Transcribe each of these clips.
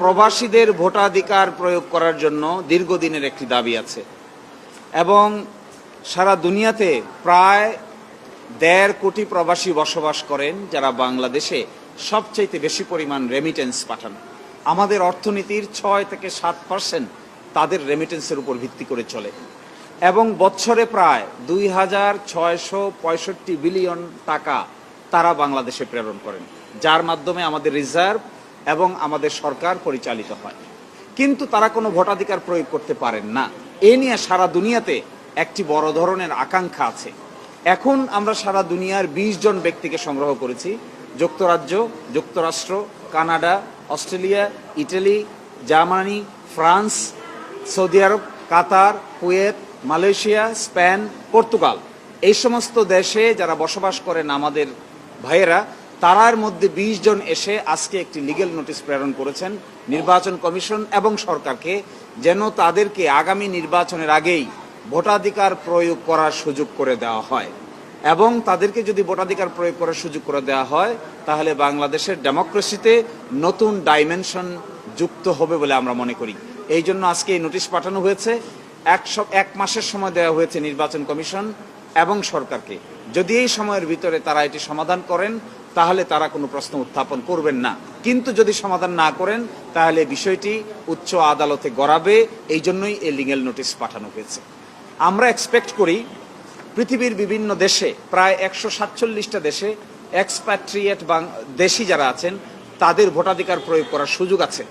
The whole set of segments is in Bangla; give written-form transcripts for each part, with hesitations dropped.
প্রবাসীদের ভোটাধিকার প্রয়োগ করার জন্য দীর্ঘদিনের একটি দাবি আছে এবং সারা দুনিয়াতে প্রায় ১.৫ কোটি প্রবাসী বসবাস করেন যারা বাংলাদেশে সবচাইতে বেশি পরিমাণ রেমিটেন্স পাঠান। আমাদের অর্থনীতির ৬ থেকে ৭% তাদের রেমিটেন্সের উপর ভিত্তি করে চলে এবং বছরে প্রায় ২,৬৬৫ বিলিয়ন টাকা তারা বাংলাদেশে প্রেরণ করেন, যার মাধ্যমে আমাদের রিজার্ভ এবং আমাদের সরকার পরিচালিত হয়। কিন্তু তারা কোনো ভোটাধিকার প্রয়োগ করতে পারেন না। এ নিয়ে সারা দুনিয়াতে একটি বড় ধরনের আকাঙ্ক্ষা আছে। এখন আমরা সারা দুনিয়ার ২০ জন ব্যক্তিকে সংগ্রহ করেছি। যুক্তরাজ্য, যুক্তরাষ্ট্র, Canada, Australia, Italy, Germany, France, Saudi Arab, Qatar, Kuwait, Malaysia, Spain, Portugal, এই সমস্ত দেশে যারা বসবাস করেন আমাদের ভাইয়েরা, তারার মধ্যে ২০ জন এসে আজকে একটি লিগ্যাল নোটিশ প্রেরণ করেছেন নির্বাচন কমিশন এবং সরকারকে, যেন তাদেরকে আগামী নির্বাচনের আগেই ভোটাধিকার প্রয়োগ করার সুযোগ করে দেওয়া হয়। এবং তাদেরকে যদি ভোটাধিকার প্রয়োগ করার সুযোগ করে দেওয়া হয় তাহলে বাংলাদেশের ডেমোক্রেসিতে নতুন ডাইমেনশন যুক্ত হবে বলে আমরা মনে করি। এই জন্য আজকে এই নোটিশ পাঠানো হয়েছে। ১ মাসের সময় দেওয়া হয়েছে নির্বাচন কমিশন এবং সরকারকে। যদি এই সময়ের ভিতরে তারা এটি সমাধান করেন তাহলে তারা কোনো প্রশ্ন উত্থাপন করবেন না, কিন্তু যদি সমাধান না করেন তাহলে বিষয়টি উচ্চ আদালতে গড়াবে। এই জন্যই এই লিগ্যাল নোটিশ পাঠানো হয়েছে। আমরা এক্সপেক্ট করি পৃথিবীর বিভিন্ন দেশে, প্রায় ১৪৭টা দেশে এক্সপ্যাট্রিয়েট দেশি যারা আছেন তাদের ভোটাধিকার প্রয়োগ করার সুযোগ আছে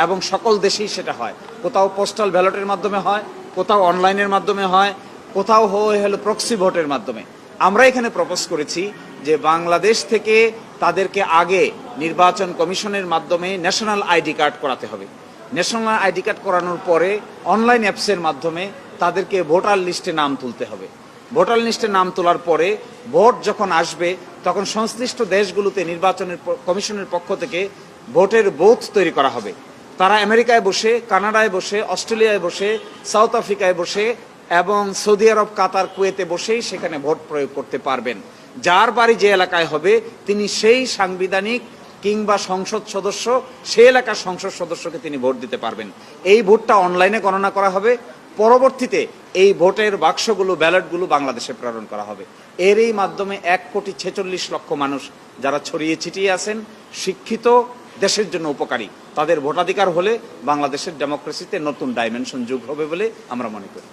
এবং সকল দেশেই সেটা হয়। কোথাও পোস্টাল ব্যালটের মাধ্যমে হয়, কোথাও অনলাইনের মাধ্যমে হয়, কোথাও হলো প্রক্সি ভোটের মাধ্যমে। আমরা এখানে প্রপোজ করেছি যে বাংলাদেশ থেকে তাদেরকে আগে নির্বাচন কমিশনের মাধ্যমে ন্যাশনাল আইডি কার্ড করাতে হবে। ন্যাশনাল আইডি কার্ড করানোর পরে অনলাইন অ্যাপসের মাধ্যমে তাদেরকে ভোটার লিস্টে নাম তুলতে হবে। ভোটার লিস্টে নাম তোলার পরে ভোট যখন আসবে তখন সংশ্লিষ্ট দেশগুলোতে নির্বাচনের কমিশনের পক্ষ থেকে ভোটের বুথ তৈরি করা হবে। তারা আমেরিকায় বসে, কানাডায় বসে, অস্ট্রেলিয়ায় বসে, সাউথ আফ্রিকায় বসে এবং সৌদি আরব, কাতার, কুয়েতে বসেই সেখানে ভোট প্রয়োগ করতে পারবেন। যার বাড়ি যে এলাকায় হবে তিনি সেই সাংবিধানিক কিংবা সংসদ সদস্য, সেই এলাকার সংসদ সদস্যকে তিনি ভোট দিতে পারবেন। এই ভোটটা অনলাইনে গণনা করা হবে। পরবর্তীতে এই ভোটের বাক্সগুলো, ব্যালটগুলো বাংলাদেশে প্রেরণ করা হবে। এরই মাধ্যমে ১,৪৬,০০,০০০ মানুষ যারা ছড়িয়ে ছিটিয়ে আছেন, শিক্ষিত, দেশের জন্য উপকারী, তাদের ভোটাধিকার হলে বাংলাদেশের ডেমোক্রেসিতে নতুন ডাইমেনশন যোগ হবে বলে আমরা মনে করি।